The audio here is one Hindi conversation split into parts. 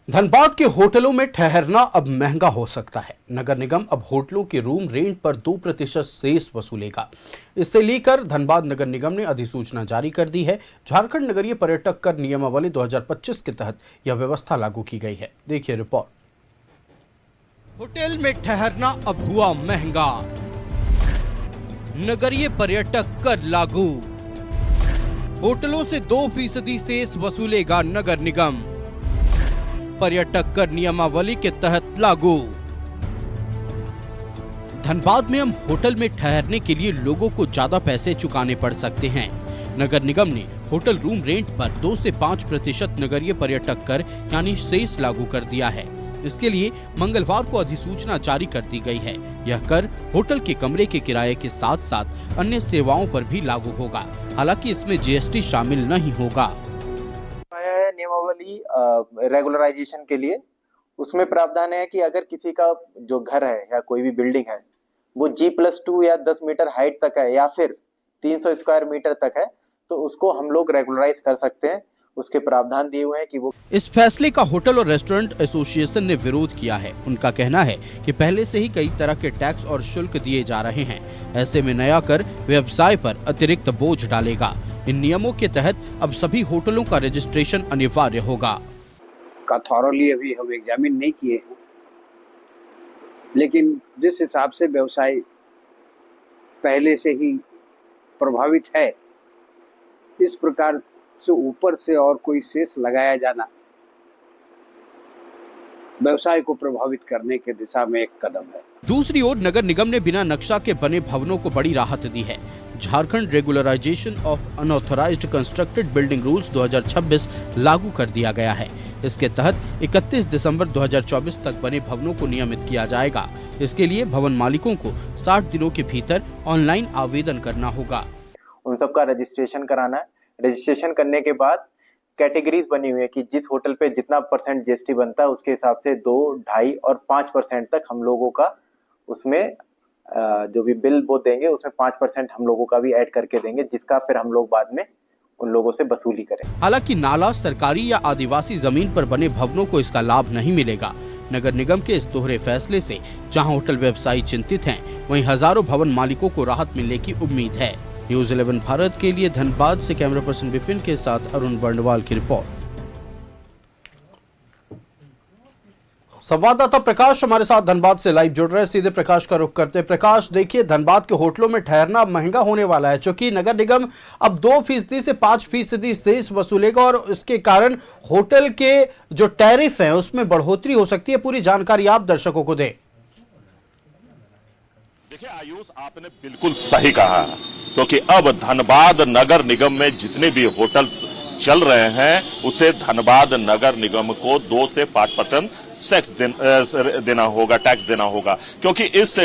धनबाद के होटलों में ठहरना अब महंगा हो सकता है। नगर निगम अब होटलों के रूम रेंट पर 2% सेस वसूलेगा। इससे लेकर धनबाद नगर निगम ने अधिसूचना जारी कर दी है। झारखंड नगरीय पर्यटक कर नियमावली 2025 के तहत यह व्यवस्था लागू की गई है। देखिए रिपोर्ट। होटल में ठहरना अब हुआ महंगा, नगरीय पर्यटक कर लागू। होटलों से 2% सेस वसूलेगा नगर निगम, पर्यटक कर नियमावली के तहत लागू। धनबाद में अब होटल में ठहरने के लिए लोगों को ज्यादा पैसे चुकाने पड़ सकते हैं। नगर निगम ने होटल रूम रेंट पर 2 से 5% नगरीय पर्यटक कर यानी सेस लागू कर दिया है। इसके लिए मंगलवार को अधिसूचना जारी कर दी गई है। यह कर होटल के कमरे के किराए के साथ साथ अन्य सेवाओं पर भी लागू होगा। हालांकि इसमें जीएसटी शामिल नहीं होगा। नियमावली रेगुलराइजेशन के लिए उसमें प्रावधान है कि अगर किसी का जो घर है या कोई भी बिल्डिंग है वो G+2 या 10 मीटर हाइट तक है या फिर 300 स्क्वायर मीटर तक है तो उसको हम लोग रेगुलराइज कर सकते हैं। उसके प्रावधान दिए हुए हैं कि वो इस फैसले का होटल और रेस्टोरेंट एसोसिएशन ने विरोध किया है। उनका कहना है कि पहले से ही कई तरह के टैक्स और शुल्क दिए जा रहे हैं। ऐसे में नया कर व्यवसाय पर अतिरिक्त बोझ डालेगा। इन नियमों के तहत अब सभी होटलों का रजिस्ट्रेशन अनिवार्य होगा। का थॉरली अभी हम एग्जामिन नहीं किए हैं, लेकिन जिस हिसाब से व्यवसाय पहले से ही प्रभावित है, इस प्रकार से ऊपर से और कोई सेस लगाया जाना व्यवसाय को प्रभावित करने के दिशा में एक कदम है। दूसरी ओर नगर निगम ने बिना नक्शा के बने भवनों को बड़ी राहत दी है। Jharkhand regularisation of unauthorised constructed building rules 2026 लागू कर दिया गया है। इसके तहत 31 दिसंबर 2024 तक बने भवनों को नियमित किया जाएगा। इसके लिए भवन मालिकों को 60 दिनों के भीतर ऑनलाइन आवेदन करना होगा। उन सबका रजिस्ट्रेशन कराना है। रजिस्ट्रेशन करने के बाद कैटेगरीज बनी हुई है कि जिस होटल पे जितना % जीएसटी बनता है उसके हिसाब से 2, 2.5 और 5% तक हम लोगों का उसमें जो भी बिल वो देंगे उसमें 5% हम लोगों का भी ऐड करके देंगे, जिसका फिर हम लोग बाद में उन लोगों से वसूली करें। हालांकि नाला, सरकारी या आदिवासी जमीन पर बने भवनों को इसका लाभ नहीं मिलेगा। नगर निगम के इस दोहरे फैसले से जहां होटल व्यवसायी चिंतित हैं, वहीं हजारों भवन मालिकों को राहत मिलने की उम्मीद है। न्यूज़ 11 भारत के लिए धनबाद से कैमरा पर्सन विपिन के साथ अरुण बर्णवाल की रिपोर्ट। संवाददाता प्रकाश हमारे साथ धनबाद से लाइव जुड़ रहे हैं। सीधे प्रकाश का रुख करते हैं। प्रकाश, देखिए धनबाद के होटलों में ठहरना महंगा होने वाला है, क्योंकि नगर निगम अब 2% से 5% सेस वसूलेगा और इसके कारण होटल के जो टैरिफ है उसमें बढ़ोतरी हो सकती है। पूरी जानकारी आप दर्शकों को दें। देखिए आयुष, आपने बिल्कुल सही कहा, क्योंकि अब धनबाद नगर निगम में जितने भी होटल्स चल रहे हैं उसे धनबाद नगर निगम को 2 से 5% टैक्स देना होगा। क्योंकि इस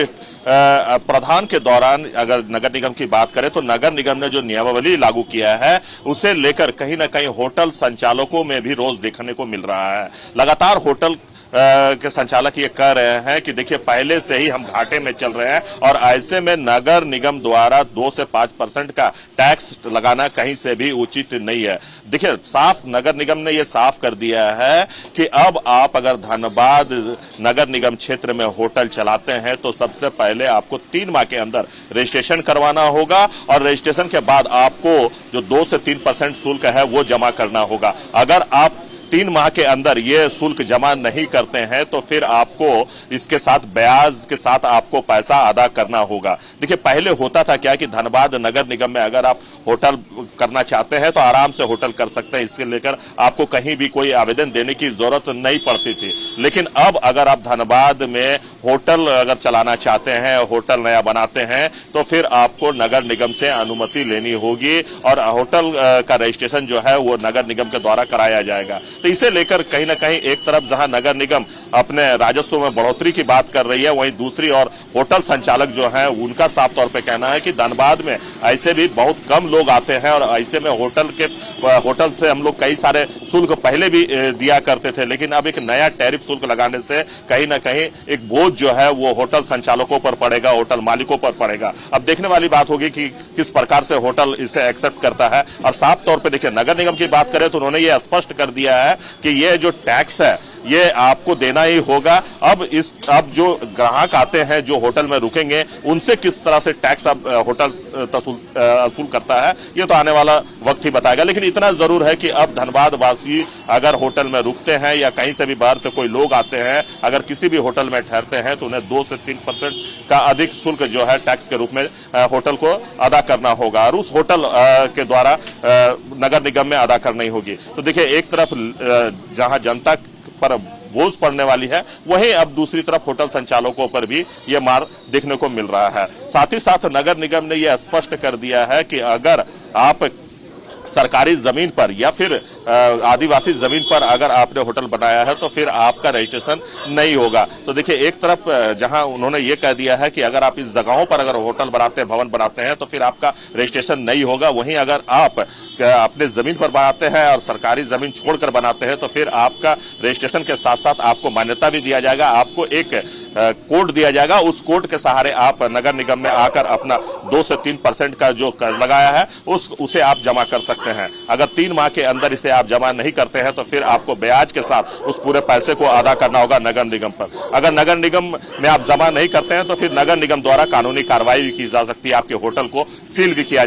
प्रधान के दौरान अगर नगर निगम की बात करें तो नगर निगम ने जो नियमावली लागू किया है उसे लेकर कहीं ना कहीं होटल संचालकों में भी रोष देखने को मिल रहा है। लगातार होटल के संचालक ये कह रहे हैं कि देखिए पहले से ही हम घाटे में चल रहे हैं और ऐसे में नगर निगम द्वारा 2 से 5% का टैक्स लगाना कहीं से भी उचित नहीं है। देखिए साफ नगर निगम ने ये साफ कर दिया है कि अब आप अगर धनबाद नगर निगम क्षेत्र में होटल चलाते हैं तो सबसे पहले आपको 3 माह के अंदर रजिस्ट्रेशन करवाना होगा और रजिस्ट्रेशन के बाद आपको जो 2 से 3% शुल्क है वो जमा करना होगा। अगर आप 3 माह के अंदर ये शुल्क जमा नहीं करते हैं तो फिर आपको इसके साथ ब्याज के साथ आपको पैसा अदा करना होगा। देखिए पहले होता था क्या कि धनबाद नगर निगम में अगर आप होटल करना चाहते हैं तो आराम से होटल कर सकते हैं, इसके लेकर आपको कहीं भी कोई आवेदन देने की जरूरत नहीं पड़ती थी। लेकिन अब अगर आप धनबाद में होटल अगर चलाना चाहते हैं, होटल नया बनाते हैं तो फिर आपको नगर निगम से अनुमति लेनी होगी और होटल का रजिस्ट्रेशन जो है वो नगर निगम के द्वारा कराया जाएगा। तो इसे लेकर कहीं ना कहीं एक तरफ जहां नगर निगम अपने राजस्व में बढ़ोतरी की बात कर रही है, वहीं दूसरी ओर होटल संचालक जो हैं उनका साफ तौर पे कहना है कि धनबाद में ऐसे भी बहुत कम लोग आते हैं और ऐसे में होटल से हम लोग कई सारे शुल्क पहले भी दिया करते थे, लेकिन अब एक नया टैरिफ शुल्क लगाने से कहीं ना कहीं एक बोझ जो है वो होटल संचालकों पर पड़ेगा, होटल मालिकों पर पड़ेगा। अब देखने वाली बात होगी कि किस प्रकार से होटल इसे एक्सेप्ट करता है। और साफ तौर पे देखिए, नगर निगम की बात करें तो उन्होंने ये स्पष्ट कर दिया है कि ये जो टैक्स है ये आपको देना ही होगा। अब जो ग्राहक आते हैं जो होटल में रुकेंगे उनसे किस तरह से टैक्स अब होटल वसूल करता है ये तो आने वाला वक्त ही बताएगा। लेकिन इतना जरूर है कि अब धनबाद वासी अगर होटल में रुकते हैं या कहीं से भी बाहर से कोई लोग आते हैं, अगर किसी भी होटल में ठहरते हैं तो उन्हें 2 से 3% का अधिक शुल्क जो है टैक्स के रूप में होटल को अदा करना होगा और उस होटल के द्वारा नगर निगम में अदा करनी होगी। तो देखिए, एक तरफ जहां जनता पर बोझ पड़ने वाली है, वहीं अब दूसरी तरफ होटल संचालकों पर भी यह मार देखने को मिल रहा है। साथ ही साथ नगर निगम ने यह स्पष्ट कर दिया है कि अगर आप सरकारी जमीन पर या फिर आदिवासी जमीन पर अगर आपने होटल बनाया है तो फिर आपका रजिस्ट्रेशन नहीं होगा। तो देखिए, एक तरफ जहां उन्होंने ये कह दिया है कि अगर आप इस जगहों पर अगर होटल बनाते हैं, भवन बनाते हैं तो फिर आपका रजिस्ट्रेशन नहीं होगा, वहीं अगर आप अपने जमीन पर बनाते हैं और सरकारी जमीन छोड़कर बनाते हैं तो फिर आपका रजिस्ट्रेशन के साथ साथ आपको मान्यता भी दिया जाएगा, आपको एक कोड दिया जाएगा। उस कोड के सहारे आप नगर निगम में आकर अपना 2 से 3% का जो कर लगाया है उसे आप जमा कर सकते हैं। अगर 3 माह के अंदर इसे आप जमा नहीं करते हैं तो फिर आपको ब्याज के साथ उस पूरे पैसे को अदा करना होगा नगर निगम पर। अगर नगर निगम में आप जमा नहीं करते हैं तो फिर नगर निगम द्वारा कानूनी कार्रवाई भी की जा सकती है, आपके होटल को सील भी किया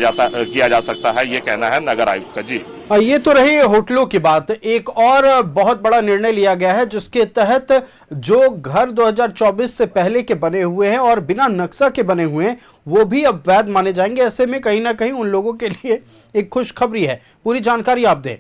जा सकता है, ये कहना है नगर आयुक्त का। जी, ये तो रही होटलों की बात। एक और बहुत बड़ा निर्णय लिया गया है जिसके तहत जो घर 2024 से पहले के बने हुए हैं और बिना नक्शा के बने हुए हैं वो भी अब वैध माने जाएंगे। ऐसे में कहीं ना कहीं उन लोगों के लिए एक खुशखबरी है। पूरी जानकारी आप दें।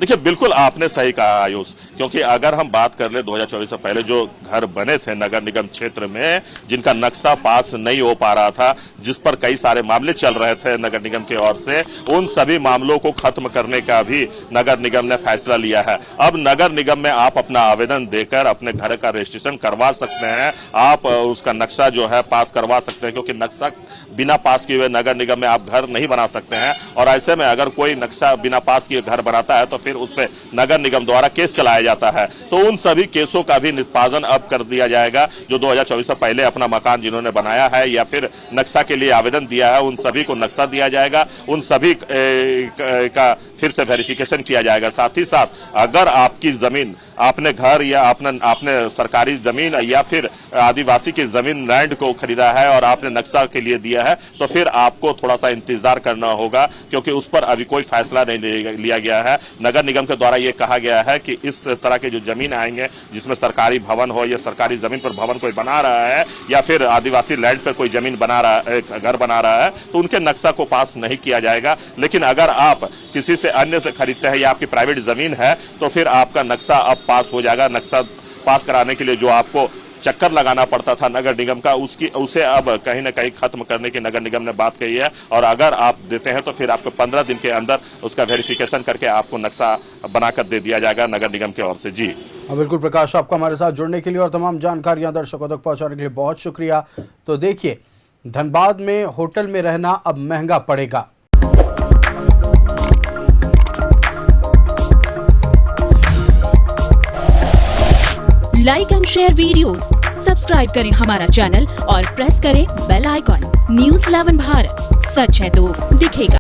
देखिए, बिल्कुल आपने सही कहा आयुष, क्योंकि अगर हम बात कर ले 2024 से पहले जो घर बने थे नगर निगम क्षेत्र में, जिनका नक्शा पास नहीं हो पा रहा था, जिस पर कई सारे मामले चल रहे थे नगर निगम की ओर से, उन सभी मामलों को खत्म करने का भी नगर निगम ने फैसला लिया है। अब नगर निगम में आप अपना आवेदन देकर अपने घर का रजिस्ट्रेशन करवा सकते हैं, आप उसका नक्शा जो है पास करवा सकते हैं, क्योंकि नक्शा बिना पास किए हुए नगर निगम में आप घर नहीं बना सकते हैं। और ऐसे में अगर कोई नक्शा बिना पास किए घर बनाता है तो फिर उस पर नगर निगम द्वारा केस चलाया जाता है। तो उन सभी केसों का भी निष्पादन अब कर दिया जाएगा। जो 2024 से पहले अपना मकान जिन्होंने बनाया है या फिर नक्शा के लिए आवेदन दिया है, उन सभी को नक्शा दिया जाएगा, उन सभी का फिर से वेरिफिकेशन किया जाएगा। साथ ही साथ अगर आपकी जमीन, आपने घर या आपने सरकारी जमीन या फिर आदिवासी की जमीन लैंड को खरीदा है और आपने नक्शा के लिए दिया है तो फिर आपको थोड़ा सा इंतजार करना होगा, क्योंकि उस पर अभी कोई फैसला नहीं लिया गया है। नगर निगम के द्वारा यह कहा गया है कि इस तरह के जो जमीन आएंगे जिसमें सरकारी भवन हो या सरकारी जमीन पर भवन कोई बना रहा है या फिर आदिवासी लैंड पर कोई जमीन बना रहा है, घर बना रहा है, तो उनके नक्शा को पास नहीं किया जाएगा। लेकिन अगर आप किसी से अन्य से खरीदते हैं या आपकी प्राइवेट जमीन है तो फिर आपका नक्शा अब पास हो जाएगा। नक्शा पास कराने के लिए जो आपको चक्कर लगाना पड़ता था नगर निगम का, उसे अब कहीं ना कहीं खत्म करने की नगर निगम ने बात कही है। और अगर आप देते हैं तो फिर आपको 15 दिन के अंदर उसका वेरिफिकेशन करके आपको नक्शा बनाकर दे दिया जाएगा नगर निगम की ओर से। जी बिल्कुल प्रकाश, आपका हमारे साथ जुड़ने के लिए और तमाम जानकारियां दर्शकों तक पहुंचाने के लिए बहुत शुक्रिया। तो देखिए, धनबाद में होटल में रहना अब महंगा पड़ेगा। Like and share videos, subscribe करें हमारा चैनल और प्रेस करें बेल आइकॉन। News 11 भारत, सच है तो दिखेगा।